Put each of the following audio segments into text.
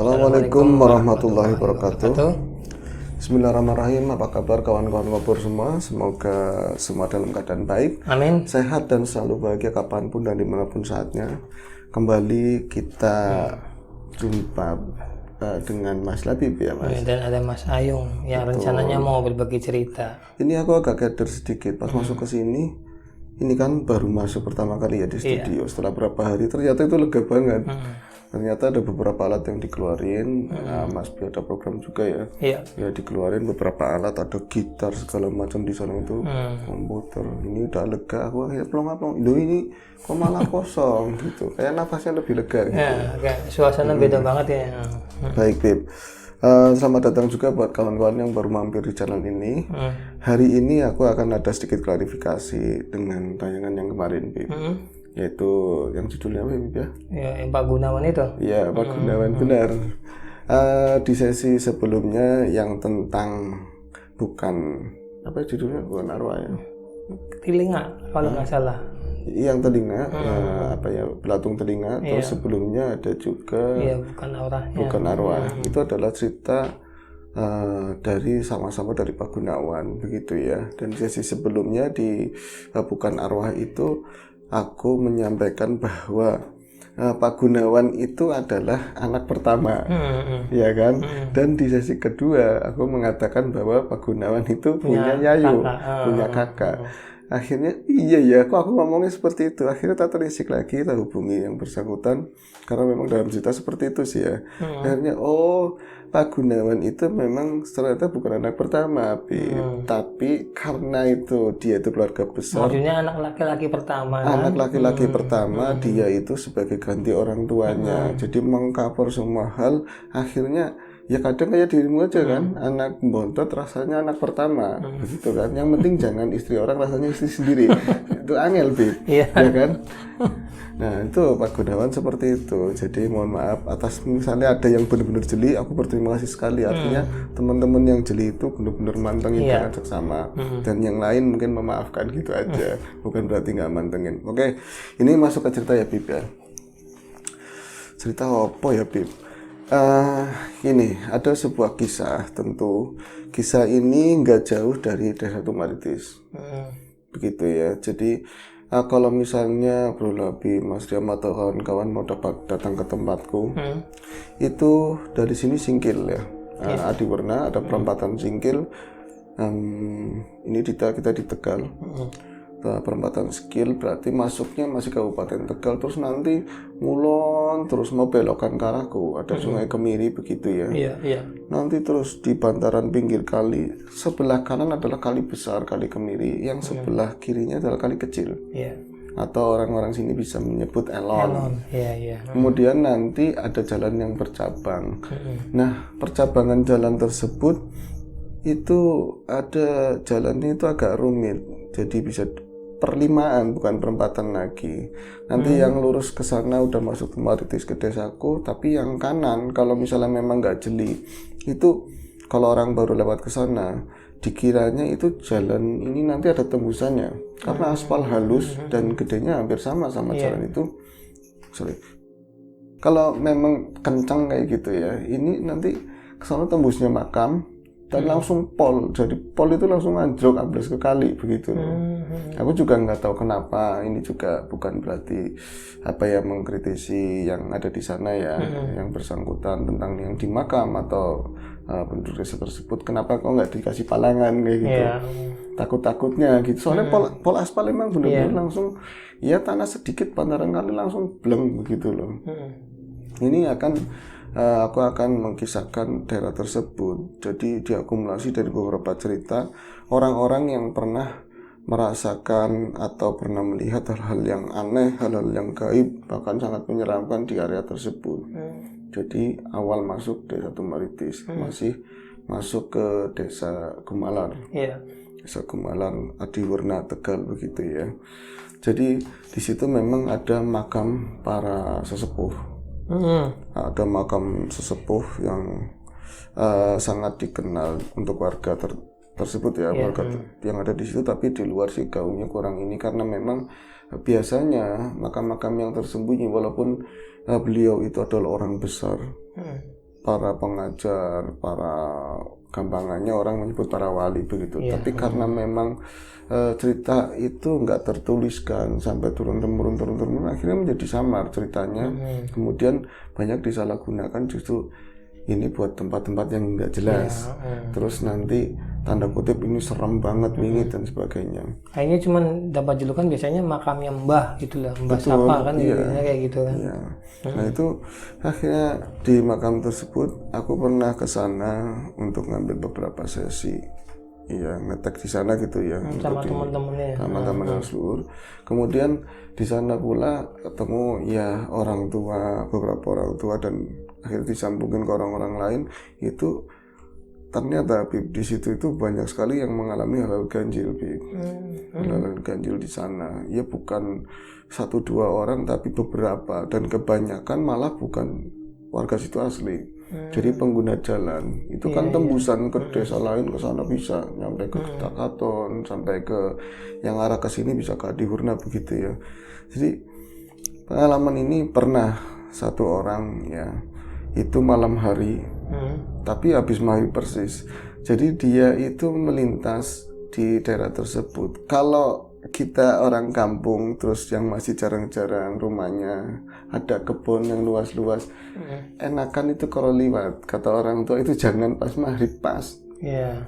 Assalamualaikum warahmatullahi wabarakatuh. Bismillahirrahmanirrahim. Apa kabar kawan-kawan ngobor semua? Semoga semua dalam keadaan baik, Amin. sehat dan selalu bahagia kapanpun dan dimanapun saatnya. Kembali kita jumpa dengan Mas Labib ya Mas. Dan ada Mas Ayung yang rencananya mau berbagi cerita. Ini aku agak kaget sedikit pas masuk ke sini. Ini kan baru masuk pertama kali ya di studio. Setelah berapa hari ternyata itu lega banget. Ternyata ada beberapa alat yang dikeluarin. Mas Bi ada program juga ya. Iya. Ya dikeluarin beberapa alat, ada gitar segala macam di sana itu, komputer. Ini udah lega. Aku kayak plong-plong. Ini kok malah kosong gitu. Kayak nafasnya lebih lega gitu. Ya, kayak suasana beda banget ya. Baik Bib. Selamat datang juga buat kawan-kawan yang baru mampir di channel ini. Hari ini aku akan ada sedikit klarifikasi dengan tayangan yang kemarin Bib. Yaitu yang judulnya apa Bib ya? Ya, yang Pak Gunawan itu. Iya, Pak Gunawan benar. Di sesi sebelumnya yang tentang bukan apa judulnya, bukan arwah ya. Telinga kalau nggak salah. Yang telinga, apa ya, belatung telinga. Terus sebelumnya ada juga Iya, bukan auranya. bukan arwah. Itu adalah cerita dari sama-sama dari Pak Gunawan begitu ya. Dan sesi sebelumnya di bukan arwah itu aku menyampaikan bahwa Pak Gunawan itu adalah anak pertama, ya kan? Dan di sesi kedua aku mengatakan bahwa Pak Gunawan itu punya yayu, punya kakak. Akhirnya iya ya, kok aku ngomongnya seperti itu. Akhirnya tak terisik lagi, tak hubungi yang bersangkutan karena memang dalam cerita seperti itu sih ya. Akhirnya Pak Gunawan itu memang ternyata bukan anak pertama, tapi karena itu dia itu keluarga besar. Maksudnya anak laki-laki pertama. Anak laki-laki pertama, dia itu sebagai ganti orang tuanya. Jadi mengcover semua hal. Akhirnya ya kadang kayak dirimu aja kan, anak bontot rasanya anak pertama, begitu kan. Yang penting jangan istri orang rasanya istri sendiri. Itu angel, Bib. Iya. Ya kan? Nah, itu Pak Gunawan seperti itu. Jadi mohon maaf atas misalnya ada yang benar-benar jeli, aku berterima kasih sekali. Artinya teman-teman yang jeli itu benar-benar mantengin dengan seksama. Dan yang lain mungkin memaafkan gitu aja. Bukan berarti nggak mantengin. Oke, ini masuk ke cerita ya, Bib ya. Cerita apa ya, Bib? Ini ada sebuah kisah, tentu kisah ini nggak jauh dari Desa Tumaritis, begitu ya. Jadi kalau misalnya Bro Labi, Mas Diam atau kawan-kawan mau datang ke tempatku, itu dari sini Singkil ya, Adiwerna, ada perempatan Singkil. Ini kita di Tegal. Perempatan Skill berarti masuknya masih Kabupaten Tegal, terus nanti ngulon terus mau belokan ke arahku ada Sungai Kemiri begitu ya. Iya. Nanti terus di bantaran pinggir kali sebelah kanan adalah kali besar, Kali Kemiri, yang sebelah kirinya adalah kali kecil. Iya. Atau orang-orang sini bisa menyebut Elon. Iya. Kemudian nanti ada jalan yang bercabang. Nah, percabangan jalan tersebut itu ada jalannya itu agak rumit. Jadi bisa perlimaan, bukan perempatan lagi. Nanti yang lurus ke sana udah masuk Tumaritis ke desaku, tapi yang kanan kalau misalnya memang nggak jeli, itu kalau orang baru lewat ke sana, dikiranya itu jalan ini nanti ada tembusannya. Karena aspal halus dan gedenya hampir sama jalan itu. Kalau memang kencang kayak gitu ya, ini nanti ke sana tembusnya makam. Dan langsung pol, jadi pol itu langsung anjlok ambles ke kali begitu. Aku juga nggak tahu kenapa, ini juga bukan berarti apa ya mengkritisi yang ada di sana ya, yang bersangkutan tentang yang di makam atau penduduk desa tersebut. Kenapa kok nggak dikasih palangan kayak gitu? Takut-takutnya gitu. Soalnya pol aspal emang benar-benar langsung, ya tanah sedikit bantaran kali langsung bleng begitu loh. Ini aku akan mengisahkan daerah tersebut. Jadi diakumulasi dari beberapa cerita orang-orang yang pernah merasakan atau pernah melihat hal-hal yang aneh, hal-hal yang gaib, bahkan sangat menyeramkan di area tersebut. Jadi awal masuk Desa Tumaritis, masih masuk ke Desa Gumalar. Desa Gumalar, Adiwerna, Tegal begitu ya. Jadi di situ memang ada makam para sesepuh. Ada makam sesepuh yang sangat dikenal untuk warga tersebut ya, warga yang ada di situ, tapi di luar sih gaungnya kurang ini karena memang biasanya makam-makam yang tersembunyi walaupun beliau itu adalah orang besar, para pengajar, para gampangannya orang menyebut para wali begitu. Tapi karena memang cerita itu nggak tertuliskan sampai turun-temurun, akhirnya menjadi samar ceritanya. Kemudian banyak disalahgunakan justru ini buat tempat-tempat yang nggak jelas. Terus nanti tanda kutip ini serem banget, wingit dan sebagainya. Akhirnya cuman dapat julukan biasanya makamnya Mbah gitu lah, Mbah Sapa kan, biasanya kayak gitu kan. Iya. Nah itu akhirnya di makam tersebut aku pernah ke sana untuk ngambil beberapa sesi. Iya, ngetek di sana gitu ya. Sama teman-temannya. Sama teman seluruh. Kemudian di sana pula ketemu ya orang tua, beberapa orang tua, dan akhirnya disambungin ke orang-orang lain. Itu ternyata Bib, di situ itu banyak sekali yang mengalami hal-hal ganjil, Bib. Hal-hal ganjil di sana. Ya bukan 1-2 orang tapi beberapa, dan kebanyakan malah bukan warga situ asli. Jadi pengguna jalan itu kan tembusan ke desa lain, ke sana bisa nyampe ke Takaton, sampai ke yang arah ke sini bisa ke Adihurna begitu ya. Jadi pengalaman ini pernah satu orang ya, itu malam hari, tapi habis maghrib persis. Jadi dia itu melintas di daerah tersebut. Kalau kita orang kampung terus yang masih jarang-jarang rumahnya ada kebun yang luas-luas, enakan itu kalau liwat, kata orang tua itu jangan pas maghrib pas.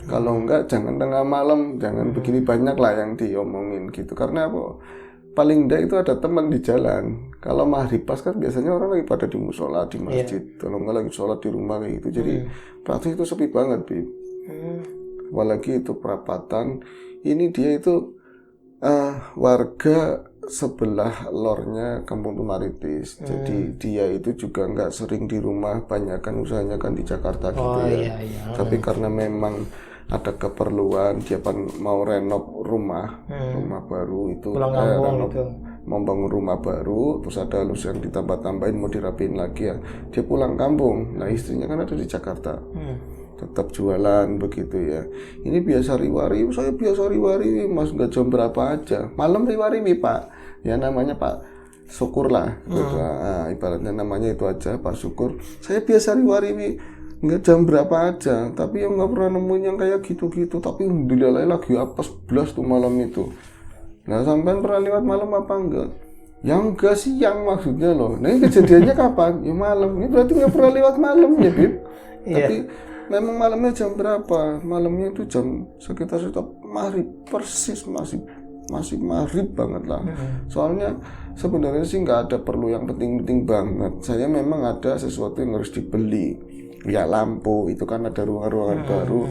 Kalau enggak jangan tengah malam, jangan begini, banyak lah yang diomongin gitu. Karena apa? Paling enggak itu ada teman di jalan. Kalau maghrib pas kan biasanya orang lagi pada di musola, di masjid, kalau enggak lagi sholat di rumah kayak gitu. Jadi praktis itu sepi banget, Bib. Apalagi itu perapatan. Ini dia itu warga sebelah lornya Kampung Tumaritis. Jadi dia itu juga nggak sering di rumah, banyakan usahanya kan di Jakarta gitu ya. Tapi karena memang ada keperluan, dia mau renov rumah baru itu, mau bangun rumah baru, terus ada halus yang ditambah-tambahin, mau dirapiin lagi ya. Dia pulang kampung. Nah istrinya kan ada di Jakarta. Tetap jualan begitu ya. Ini biasa riwari, saya biasa riwari mas, nggak jam berapa aja, malam riwari Pak, ya namanya Pak Syukur lah, nah, ibaratnya namanya itu aja Pak Syukur. Saya biasa riwari nggak jam berapa aja, tapi yang nggak pernah nemuin yang kayak gitu-gitu. Tapi alhamdulillah lagi apes belas tuh malam itu. Nah sampean pernah lewat malam apa enggak? Yang enggak siang maksudnya loh. Nah ini kejadiannya kapan? Ya malam. Ini berarti nggak pernah lewat malam ya Bib. Tapi memang malamnya jam berapa? Malamnya itu jam sekitar maghrib persis, masih maghrib banget lah. Soalnya sebenarnya sih nggak ada perlu yang penting-penting banget. Saya memang ada sesuatu yang harus dibeli. Ya lampu itu kan ada ruangan-ruangan baru,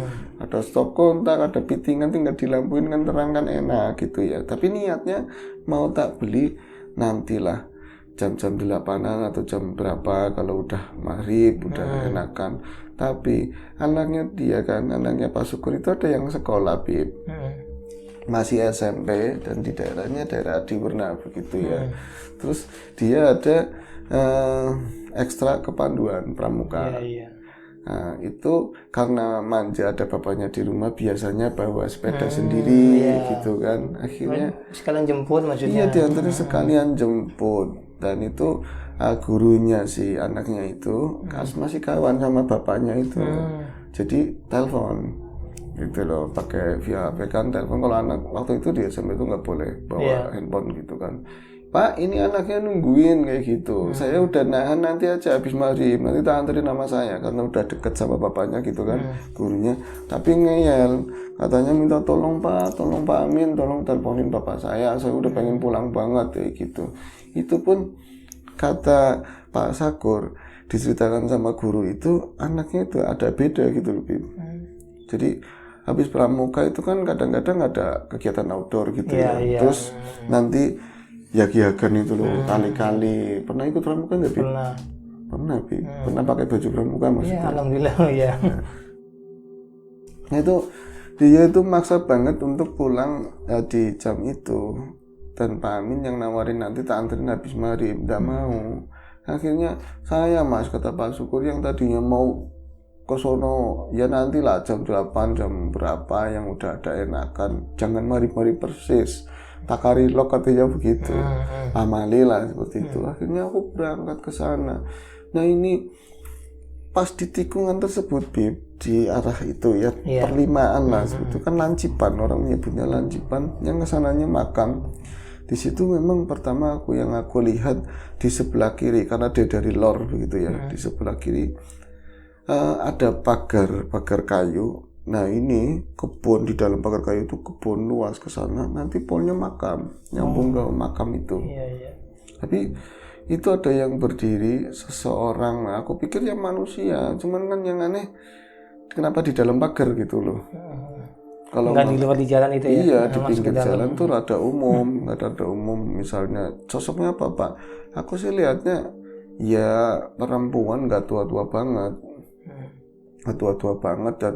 ada stop kontak, ada fittingan, tinggal dilampuin kan terang kan enak gitu ya. Tapi niatnya mau tak beli nantilah jam-jam 8-an atau jam berapa kalau udah maghrib, udah enakan. Tapi anaknya Pak Syukur itu ada yang sekolah Bib, masih SMP, dan di daerahnya daerah Adihurna begitu ya. Terus dia ada ekstra kepanduan pramuka. Nah, itu karena manja ada bapaknya di rumah, biasanya bawa sepeda sendiri gitu kan. Akhirnya sekalian jemput maksudnya. Iya, diantarin sekalian jemput. Dan itu gurunya si anaknya itu masih kawan sama bapaknya itu. Jadi telepon gitu loh, pakai via HP kan telepon. Kalau anak waktu itu di SMP itu nggak boleh bawa handphone gitu kan. Pak, ini anaknya nungguin kayak gitu. Saya udah nahan, nanti aja habis maghrib, nanti tak anterin nama saya karena udah deket sama bapaknya gitu kan, gurunya. Tapi ngeyel, katanya minta tolong Pak Amin, tolong teleponin bapak saya udah pengen pulang banget kayak gitu. Itu pun kata Pak Syukur diceritakan sama guru itu, anaknya itu ada beda gitu loh, Bib. Jadi habis pramuka itu kan kadang-kadang ada kegiatan outdoor gitu ya. Terus nanti yagi-yagan itu loh, kali-kali. Pernah ikut pramuka nggak, Bib? Pernah, Bib. Pernah pakai baju pramuka maksudnya? Iya, alhamdulillah ya. Nah itu dia itu maksa banget untuk pulang di jam itu. Dan Pak Amin yang nawarin nanti tak anterin habis maghrib, nggak mau. Akhirnya saya Mas, kata Pak Syukur, yang tadinya mau ke sono ya nantilah jam 8 jam berapa yang udah ada enakan, jangan maghrib persis, takari lo katanya begitu. Amali lah seperti itu. Akhirnya aku berangkat ke sana. Nah ini pas di tikungan tersebut Bib, di arah itu ya, perlimaan lah, itu kan lancipan, orang menyebutnya lancipan, yang kesananya makam. Di situ memang pertama yang aku lihat di sebelah kiri, karena dia dari lor begitu ya, di sebelah kiri ada pagar kayu. Nah ini kebun, di dalam pagar kayu itu kebun luas ke sana, nanti polnya makam, nyambung ke makam itu. Tapi itu ada yang berdiri seseorang. Nah, aku pikir ya manusia, cuman kan yang aneh kenapa di dalam pagar gitu loh. Kalau nggak di luar di jalan itu ya? Iya, di pinggir jalan tuh ada umum, ada umum. Misalnya sosoknya apa Pak? Aku sih lihatnya ya perempuan, nggak tua-tua banget, nggak tua-tua banget, dan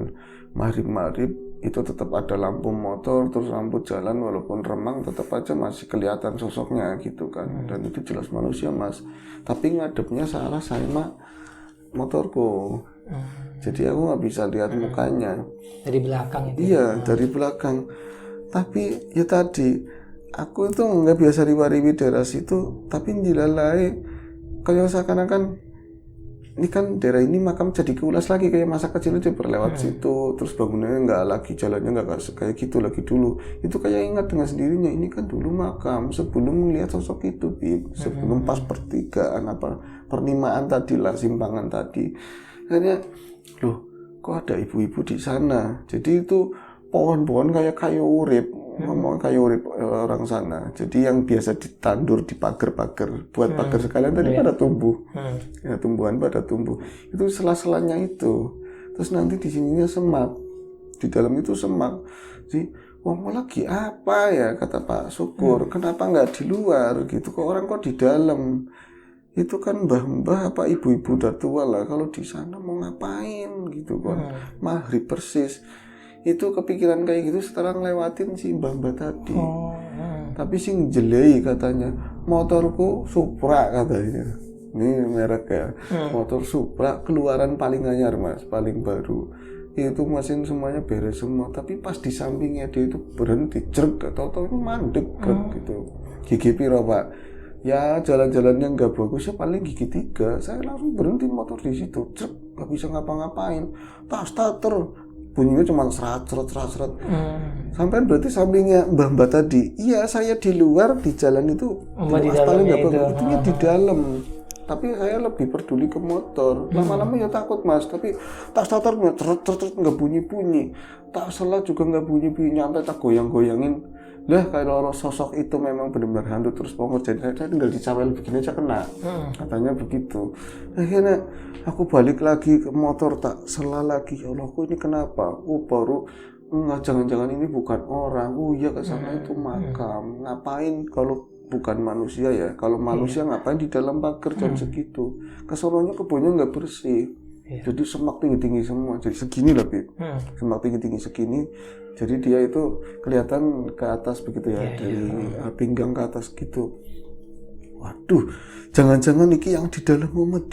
marip-marip itu tetap ada lampu motor, terus lampu jalan walaupun remang tetap aja masih kelihatan sosoknya gitu kan. Dan itu jelas manusia Mas. Tapi ngadepnya salah sama motorku. Jadi aku nggak bisa lihat mukanya. Dari belakang itu. Iya, dari belakang. Tapi ya tadi aku itu nggak biasa riwa-riwi daerah situ, tapi dilalai kayak seakan-akan ini kan daerah ini makam jadi keulas lagi, kayak masa kecil itu berlewat situ, terus bangunannya nggak lagi, jalannya nggak kayak gitu lagi dulu. Itu kayak ingat dengan sendirinya, ini kan dulu makam sebelum melihat sosok itu, Bib. Sebelum pas pertigaan apa perlimaan tadi lah, simpangan tadi. Akhirnya loh, kok ada ibu-ibu di sana? Jadi itu pohon-pohon kayak kayu urip, ngomong kayu urip orang sana. Jadi yang biasa ditandur di pagar-pagar, buat pagar sekalian tadi pada tumbuh, ya, tumbuhan pada tumbuh. Itu sela-selanya itu. Terus nanti di sininya semak, di dalam itu semak. Jadi, mau lagi apa ya, kata Pak Syukur? Kenapa nggak di luar gitu? Kok orang kok di dalam? Itu kan mbah-mbah apa ibu-ibu udah tua lah, kalau di sana mau ngapain gitu kan. Maghrib persis itu kepikiran kayak gitu setelah ngelewatin si mbah-mbah tadi. Tapi sing jelei katanya, motorku Supra katanya, ini merek ya, motor Supra keluaran paling anyar Mas, paling baru. Itu mesin semuanya beres semua, tapi pas di sampingnya dia itu berhenti, jerk, atau mandek gitu. Gigi piro Pak? Ya jalan-jalannya nggak bagus ya, paling gigi 3. Saya langsung berhenti motor di situ, nggak bisa ngapa-ngapain. Tas starter bunyinya cuma serat. Sampai berarti sampingnya mbah-mbah tadi. Iya, saya di luar di jalan itu paling nggak bagus, itu di dalam. Tapi saya lebih peduli ke motor. Lama-lama ya takut Mas. Tapi tas starternya nggak bunyi-bunyi. Tak selat juga nggak bunyi-bunyi. Sampai tak goyang-goyangin. Lah kalau sosok itu memang benar-benar hantu terus mau ngerjain saya tinggal dicawel begini aja kena. Katanya begitu. Akhirnya aku balik lagi ke motor, tak sela lagi, ya Allah kok ini kenapa? Baru jangan-jangan ini bukan orang. Iya ke sana itu makam. Ngapain kalau bukan manusia ya? Kalau manusia ngapain di dalam pagar jam segitu? Kesononya kebunnya nggak bersih. Jadi semak tinggi-tinggi semua. Jadi segini lah Bib. Semak tinggi-tinggi segini. Jadi dia itu kelihatan ke atas begitu ya, dari pinggang ke atas gitu. Waduh, jangan-jangan iki yang di dalam Muhammad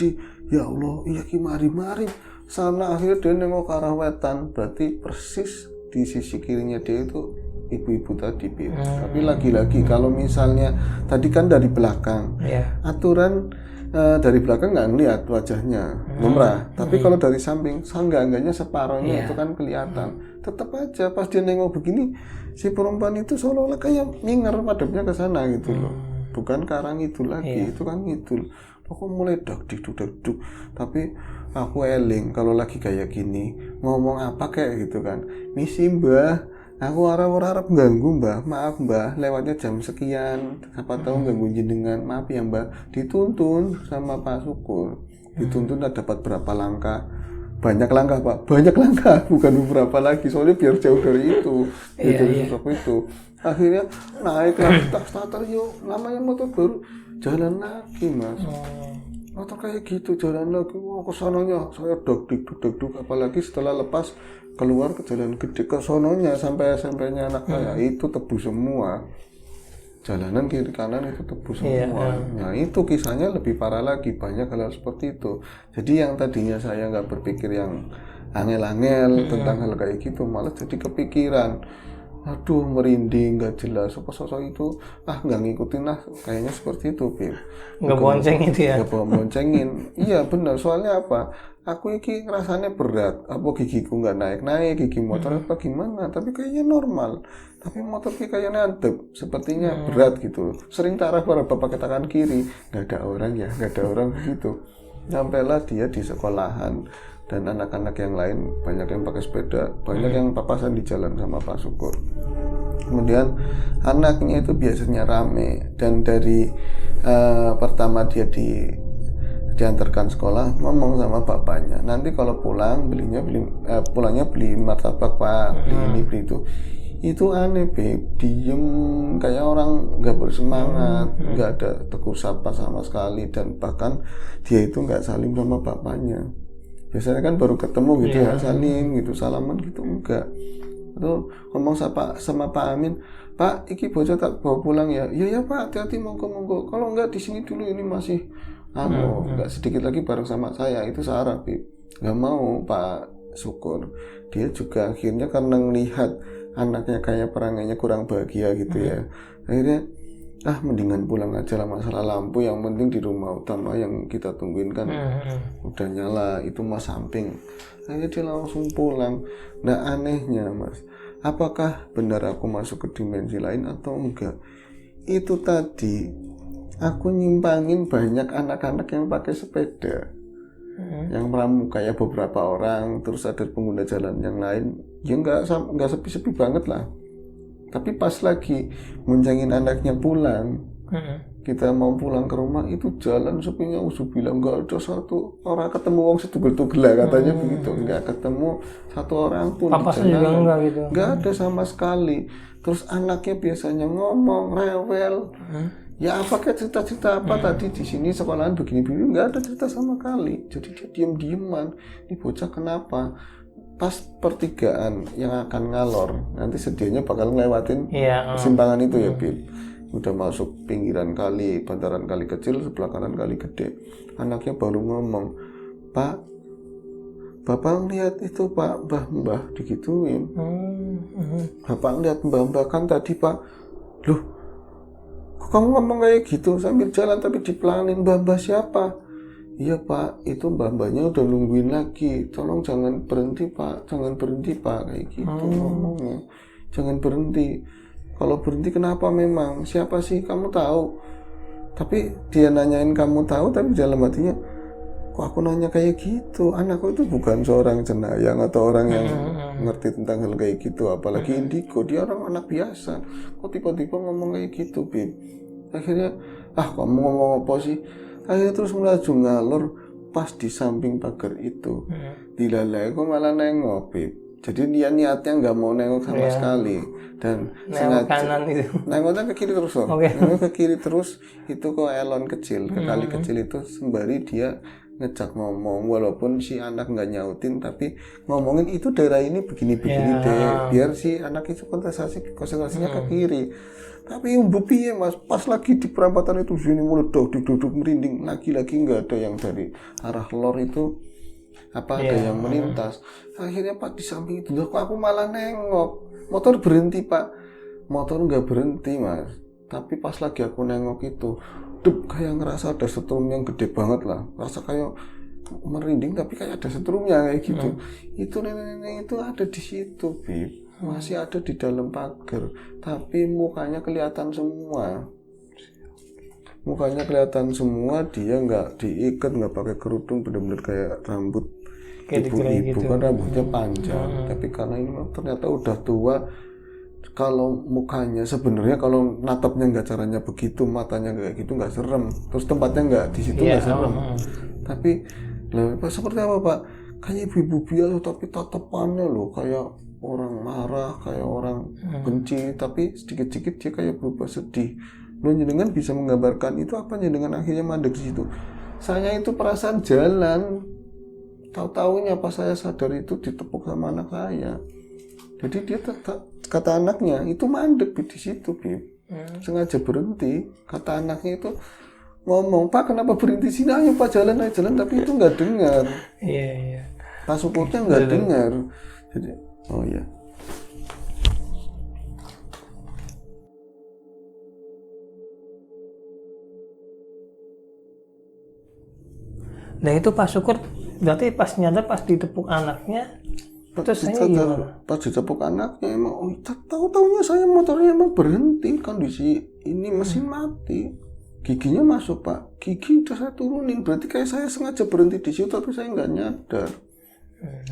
ya Allah, iya ki mari-mari. Sana akhirnya dia nengok ke arah wetan, berarti persis di sisi kirinya dia itu ibu-ibu tadi, Bib. Tapi lagi-lagi kalau misalnya tadi kan dari belakang, aturan dari belakang nggak ngeliat wajahnya, lumrah. Tapi kalau dari samping, seenggak-enggaknya separohnya itu kan kelihatan. Tetap aja pas dia nengok begini, si perempuan itu seolah-olah kayak minger madepnya ke sana gitu loh. Bukan ke arah ngidul lagi, itu kan ngidul. Aku mulai dagduk. Tapi aku eling kalau lagi kayak gini, ngomong apa kayak gitu kan. Misi mbah, aku harap ganggu mbah, maaf mbah, lewatnya jam sekian, siapa tahu ganggu jenengan, maaf ya mbah. Dituntun sama Pak Syukur, dituntun dapat berapa langkah, banyak langkah Pak, banyak langkah, bukan beberapa lagi, soalnya biar jauh dari itu, dari sosok itu. Akhirnya naik lagi, tak starter yuk, namanya motor baru, jalan lagi Mas. Motor kayak gitu jalan lagi, kesananya saya dagduk, apalagi setelah lepas keluar ke jalan gede ke sononya sampai SMP-nya anak saya itu tebu semua, jalanan kiri kanan itu tebu semua. Nah itu kisahnya lebih parah lagi, banyak hal seperti itu. Jadi yang tadinya saya nggak berpikir yang angel-angel tentang hal kayak gitu, malah jadi kepikiran aduh merinding, nggak jelas, sosok itu nggak ngikutin lah, kayaknya seperti itu, Bib. Nggak bonceng itu ya? Nggak boncengin. Iya benar, soalnya apa, aku ini rasanya berat, apa gigiku nggak naik gigi motor apa gimana, tapi kayaknya normal, tapi motor kayaknya antep, sepertinya berat gitu. Sering tarah para pakai tangan kiri, nggak ada orang begitu. Sampailah dia di sekolahan dan anak-anak yang lain banyak yang pakai sepeda, banyak yang papasan di jalan sama Pak Syukur. Kemudian anaknya itu biasanya rame, dan dari pertama dia diantarkan sekolah, ngomong sama bapaknya, nanti kalau pulang pulangnya beli martabak Pak, beli ini beli itu aneh, Beb, diem kayak orang nggak bersemangat, nggak ada tegur sapa sama sekali, dan bahkan dia itu nggak salim sama bapaknya. Biasanya kan baru ketemu gitu ya, salim gitu, salaman gitu, enggak. Itu ngomong sama Pak Amin, Pak, iki bocah tak bawa pulang ya. Iya ya Pak, hati-hati, monggo. Kalau enggak di sini dulu, ini masih enggak sedikit lagi bareng sama saya. Itu Sarah, Bib. Enggak mau Pak Syukur. Dia juga akhirnya karena melihat anaknya kayak perangainya kurang bahagia gitu ya. Akhirnya mendingan pulang aja lah, masalah lampu yang penting di rumah utama yang kita tungguin kan udah nyala, itu mas samping. Akhirnya dia langsung pulang. Nah anehnya Mas, apakah benar aku masuk ke dimensi lain atau enggak? Itu tadi aku nyimpangin banyak anak-anak yang pakai sepeda, yang pramuka ya, beberapa orang, terus ada pengguna jalan yang lain, ya enggak sepi-sepi banget lah. Tapi pas lagi ngoncengin anaknya pulang, kita mau pulang ke rumah, itu jalan sepinya bilang nggak ada satu orang, ketemu wong setugel-tugel katanya begitu, nggak ketemu satu orang pun. Papasnya juga enggak gitu, nggak ada sama sekali. Terus anaknya biasanya ngomong rewel, ya apa kayak cerita-cerita apa tadi di sini sekolahan begini-begini, nggak ada cerita sama sekali. Jadi dia diem-dieman, ini bocah kenapa? Pas pertigaan yang akan ngalor, nanti sedianya bakal ngelewatin persimpangan itu ya, Bib. Udah masuk pinggiran kali, bantaran kali kecil, sebelah kanan kali gede. Anaknya baru ngomong, Pak, Bapak lihat itu Pak, mbah digituin. Bapak lihat mbah kan tadi Pak. Loh, kok kamu ngomong kayak gitu sambil jalan tapi dipelanin, mbah siapa? Iya Pak, itu mbah-mbahnya udah nungguin lagi. Tolong jangan berhenti Pak, kayak gitu ngomongnya. Jangan berhenti. Kalau berhenti kenapa memang? Siapa sih kamu tahu? Tapi dia nanyain kamu tahu, tapi dalam hatinya, kok aku nanya kayak gitu? Anakku itu bukan seorang cenayang atau orang yang ngerti tentang hal kayak gitu. Apalagi indigo, dia orang anak biasa. Kok tiba-tiba ngomong kayak gitu, Bib? Akhirnya, kamu ngomong apa sih? Akhirnya terus melaju ngalor pas di samping pagar itu. Dilalai kok malah nengok, Bib. Jadi dia niatnya nggak mau nengok sama sekali, dan nengok kanan itu. Nengoknya ke kiri terus loh. Nengok ke kiri terus, itu kok elon kecil, ke kali kecil itu, sembari dia ngejak ngomong, walaupun si anak nggak nyautin, tapi ngomongin itu daerah ini begini-begini deh, biar si anak itu konsentrasinya ke kiri. Tapi piye Mas, pas lagi di perempatan itu sini meledak, duduk merinding, lagi-lagi nggak ada yang dari arah lor itu ada yang melintas. Akhirnya Pak di samping itu, kok aku malah nengok, motor berhenti Pak, motor nggak berhenti Mas, tapi pas lagi aku nengok itu, kayak ngerasa ada setrum yang gede banget lah, rasa kayak merinding tapi kayak ada setrumnya kayak gitu. Itu nenek-nenek itu ada di situ, Bib. Masih ada di dalam pagar, tapi mukanya kelihatan semua. Dia nggak diikat, nggak pakai kerudung, benar-benar kayak rambut ibu-ibu gitu. Kan rambutnya panjang, tapi karena ini ternyata udah tua. Kalau mukanya sebenarnya kalau natapnya nggak caranya begitu, matanya kayak gitu nggak serem, terus tempatnya nggak di situ nggak serem. Tapi seperti apa Pak? Kayak ibu-ibu biasa, tapi tatapannya loh kayak orang marah, kayak orang benci, tapi sedikit-sedikit dia kayak berubah sedih. Lo jenengan bisa menggambarkan itu apa, jenengan akhirnya mandek di situ. Saya itu perasaan jalan, tahu-taunya pas saya sadar itu ditepuk sama anak saya. Jadi dia kata anaknya itu mandek di situ, Bib. Sengaja berhenti. Kata anaknya itu ngomong, Pak kenapa berhenti sini? Ayo Pak jalan, tapi itu nggak dengar. Iya. Pak supportnya nggak dengar. Jadi Nah itu Pak Syukur berarti pas nyadar pas ditepuk anaknya terus saya gimana? Pas ditepuk anaknya emang tahu-taunya saya motornya emang berhenti, kondisi ini mesin mati, giginya masuk Pak, gigi udah saya turunin, berarti kayak saya sengaja berhenti di situ tapi saya nggak nyadar.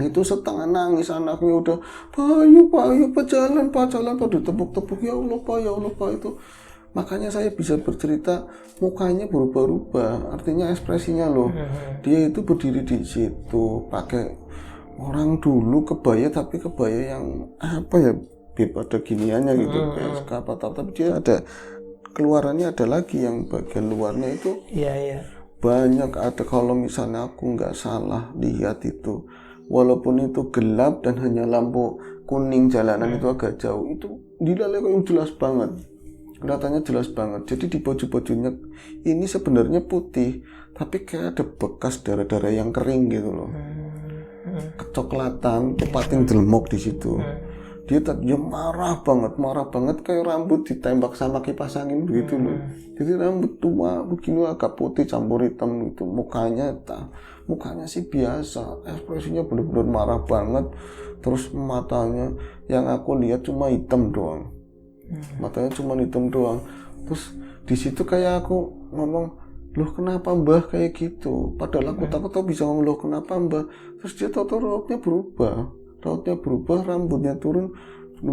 Itu setengah nangis anaknya udah, Pak jalan Pak ditepuk-tepuk, ya Allah Pak itu. Makanya saya bisa bercerita, mukanya berubah-ubah, artinya ekspresinya loh. Dia itu berdiri di situ pakai orang dulu kebaya, tapi kebaya yang apa ya, Bib, ada giniannya gitu, PSK apa tapi dia ada keluarannya, ada lagi yang bagian luarnya itu banyak ada. Kalau misalnya aku nggak salah lihat itu, walaupun itu gelap dan hanya lampu kuning jalanan itu agak jauh, itu dilalui yang jelas banget, kelihatannya jelas banget. Jadi di baju-bajunya ini sebenarnya putih, tapi kayak ada bekas darah-darah yang kering gitu loh, kecoklatan, tepatin delmok di situ. Dia marah banget kayak rambut ditembak sama kipas angin begitu loh. Jadi rambut tua begini agak putih campur hitam itu, mukanya sih biasa, ekspresinya benar-benar marah banget. Terus matanya yang aku lihat cuma hitam doang, matanya cuma hitam doang. Terus di situ kayak aku ngomong, loh kenapa Mbah kayak gitu, padahal aku tahu bisa ngomong loh kenapa Mbah. Terus dia tahu rautnya berubah, rambutnya turun,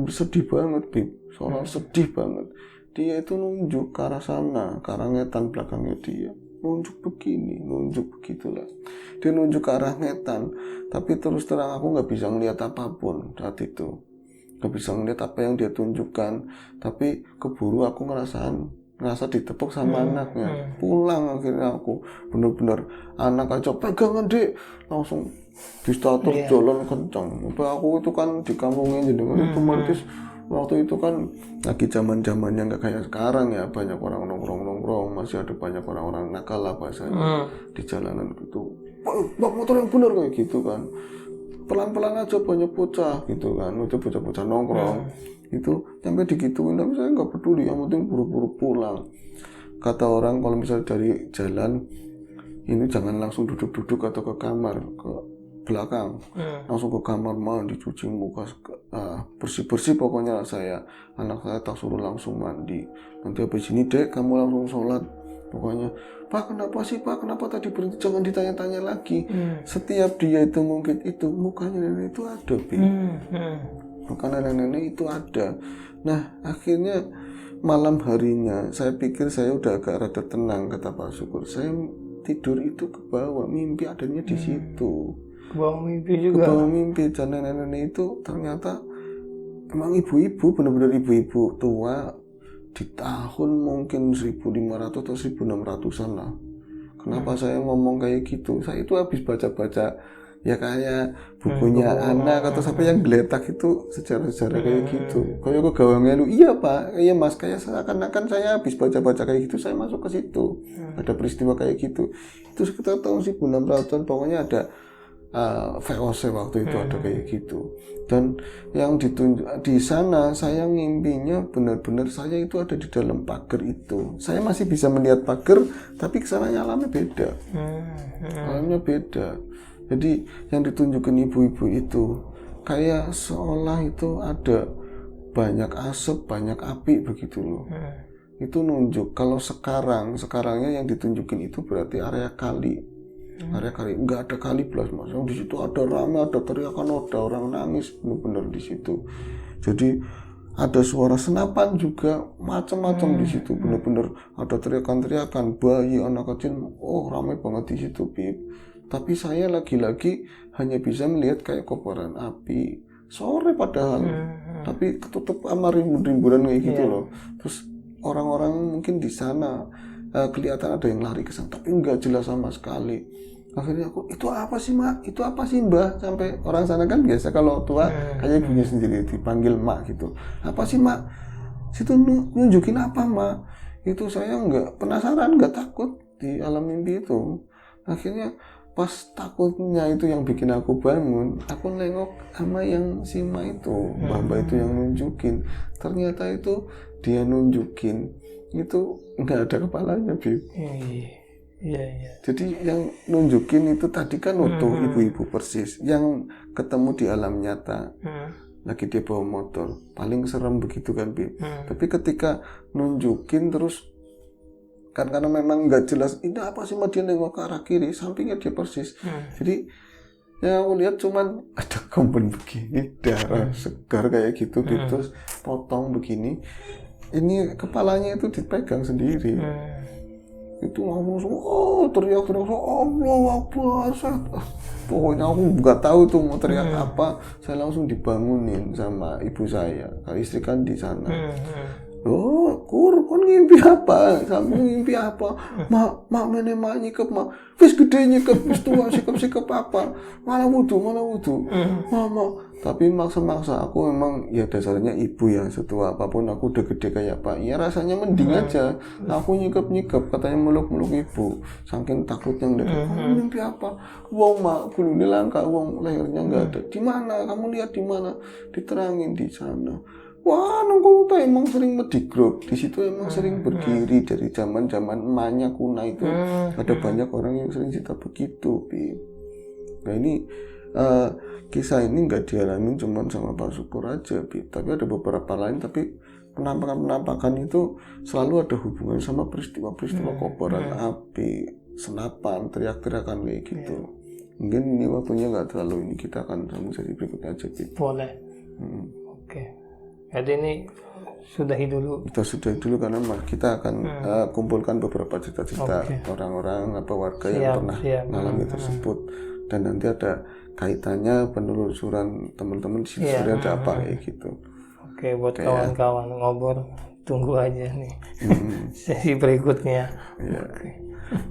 sedih banget Bib, soalnya sedih banget. Dia itu nunjuk ke arah sana, ke arah ngetan belakangnya dia, nunjuk begini, nunjuk begitulah. Dia nunjuk ke arah ngetan, tapi terus terang aku nggak bisa ngeliat apapun saat itu, nggak bisa ngeliat apa yang dia tunjukkan. Tapi keburu aku ngerasa ditepuk sama anaknya. Pulang akhirnya aku bener-bener, anak aja pegangan Dek, langsung di starter jalan kencang. Aku itu kan di kampungnya jenengan itu Martis, waktu itu kan lagi zaman-zamannya nggak kayak sekarang ya, banyak orang nongkrong, masih ada banyak orang-orang nakal lah bahasanya di jalanan gitu. Pak motor yang bener kayak gitu kan, pelan-pelan aja banyak bocah gitu kan, bocah-bocah nongkrong itu sampai digituin, tapi saya nggak peduli, yang penting buru-buru pulang. Kata orang kalau misalnya dari jalan ini jangan langsung duduk-duduk atau ke kamar, ke belakang, langsung ke kamar mandi, cuci muka, bersih-bersih pokoknya. Anak saya tak suruh langsung mandi, nanti habis ini Dek kamu langsung sholat. Pokoknya Pak kenapa sih Pak, kenapa tadi berhenti, jangan ditanya-tanya lagi. Setiap dia itu mungkin itu mukanya nenek itu ada muka nenek-nenek itu ada. Nah akhirnya malam harinya saya pikir saya udah agak rada tenang, kata Pak Syukur. Saya tidur itu ke bawah, mimpi adanya di situ. Ke bawah mimpi juga. Ke bawah mimpi, dan nenek-nenek itu ternyata emang ibu-ibu, benar-benar ibu-ibu tua di tahun mungkin 1500 atau 1600-an lah. Kenapa saya ngomong kayak gitu? Saya itu habis baca-baca ya kayak bukunya anak atau siapa yang geletak itu sejarah-sejarah kayak gitu. Kayak ke gawangnya lu, iya Pak, iya Mas, kayak seakan-akan saya habis baca-baca kayak gitu, saya masuk ke situ. Ada peristiwa kayak gitu. Itu sekitar tahun 1600-an, pokoknya ada VOC waktu itu ada kayak gitu. Dan yang ditunjuk di sana, saya ngimpinya benar-benar saya itu ada di dalam pagar itu. Saya masih bisa melihat pagar, tapi kesananya alamnya beda. Alamnya beda. Jadi yang ditunjukin ibu-ibu itu kayak seolah itu ada banyak asap, banyak api begitu loh. Itu nunjuk. Kalau sekarangnya yang ditunjukin itu berarti area kali. Area kali, nggak ada kali belas Mas. Yang di situ ada ramai, ada teriakan, ada orang nangis benar-benar di situ. Jadi ada suara senapan juga, macam-macam di situ. Benar-benar ada teriakan-teriakan, bayi, anak kecil, ramai banget di situ, Bib. Tapi saya lagi-lagi hanya bisa melihat kayak kobaran api. Sore padahal, tapi ketutup sama rimbun-rimbunan kayak gitu loh. Terus orang-orang mungkin di sana kelihatan ada yang lari ke sana, tapi nggak jelas sama sekali. Akhirnya aku, itu apa sih Mak? Itu apa sih Mbah? Sampai orang sana kan biasa kalau tua kayak ibunya sendiri dipanggil Mak gitu. Apa sih Mak? Situ nunjukin apa Mak? Itu saya nggak penasaran, nggak takut di alam mimpi itu. Akhirnya pas takutnya itu yang bikin aku bangun, aku nengok sama yang si Mak itu, Mbah itu yang nunjukin. Ternyata itu dia nunjukin itu nggak ada kepalanya, Bib. Jadi yang nunjukin itu tadi kan utuh, ibu-ibu persis. Yang ketemu di alam nyata, lagi dia bawa motor, paling serem begitu kan, Bib. Tapi ketika nunjukin terus, kan karena memang nggak jelas, ini apa sih, dia nengok ke arah kiri, sampingnya dia persis. Jadi yang aku lihat cuman ada kembun begini, darah segar kayak gitu, terus potong begini. Ini kepalanya itu dipegang sendiri. Itu langsung teriak-teriak, Allah Akbar. Pokoknya aku nggak tahu tuh mau teriak apa. Saya langsung dibangunin sama ibu saya, istri kan di sana. Kon ngimpi apa? Kamu ngimpi apa? Mak menemak nyikep, mak wis gede nyikep, wis tua sikep apa? Malah wudu. Mama, tapi maksa aku memang ya dasarnya ibu ya, setua apapun aku udah gede kayak Pak. Ya rasanya mending aja. Aku nyikep katanya meluk ibu. Saking takutnya ngeliat, kamu mimpi apa? Wong mak, bulunya langka, wong lehernya nggak ada. Di mana? Kamu lihat di mana? Diterangin di sana. Wah, nongkrong tuh emang sering medigrop. Di situ emang sering berdiri dari zaman emaknya kuna itu. Ada banyak orang yang sering cerita begitu, Bi. Nah ini kisah ini nggak dialami cuma sama Pak Syukur aja, Bi. Tapi ada beberapa lain. Tapi penampakan itu selalu ada hubungan sama peristiwa-peristiwa kobaran api, senapan, teriak-teriakan kayak gitu. Mungkin ini waktunya nggak terlalu ini, kita akan sambung sesi berikutnya aja, Bi. Boleh. Oke. Jadi ini sudahi dulu. Kita sudahi dulu karena kita akan kumpulkan beberapa cerita-cerita orang-orang warga yang pernah mengalami tersebut, dan nanti ada kaitannya penelusuran teman-teman di situ ada apa kayak gitu. Oke, buat kawan-kawan ngobrol, tunggu aja nih sesi berikutnya.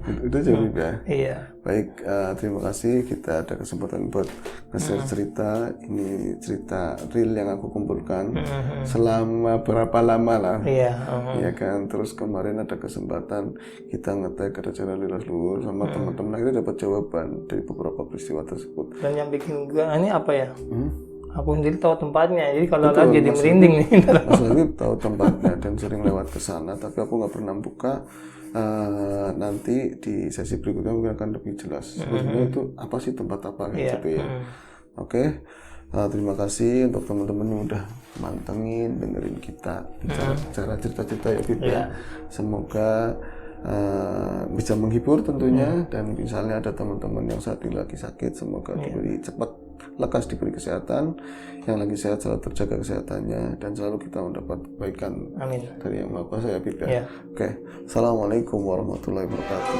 Itu jadi ya. Iya. Baik, terima kasih. Kita ada kesempatan buat nge-share cerita. Ini cerita real yang aku kumpulkan selama berapa lama lah. Ya kan. Terus kemarin ada kesempatan kita nge-tag ada channel Lilas Luhur sama teman-teman, akhirnya dapat jawaban dari beberapa peristiwa tersebut. Dan yang bikin gue ini apa ya? Aku sendiri tahu tempatnya, jadi kalau lagi jadi merinding nih. Mas Lagi tahu tempatnya dan sering lewat ke sana, tapi aku nggak pernah buka. Nanti di sesi berikutnya mungkin akan lebih jelas sebenarnya itu apa sih, tempat apa gitu ya. Oke. Terima kasih untuk teman-teman yang udah mantengin dengerin kita bicara cerita-cerita ya, Bib. Semoga bisa menghibur tentunya, dan misalnya ada teman-teman yang saat ini lagi sakit, semoga diberi cepat lekas diberi kesehatan, yang lagi sehat selalu terjaga kesehatannya, dan selalu kita mendapat kebaikan dari Yang Maha Kuasa ya, Bib. Oke. Assalamualaikum warahmatullahi wabarakatuh.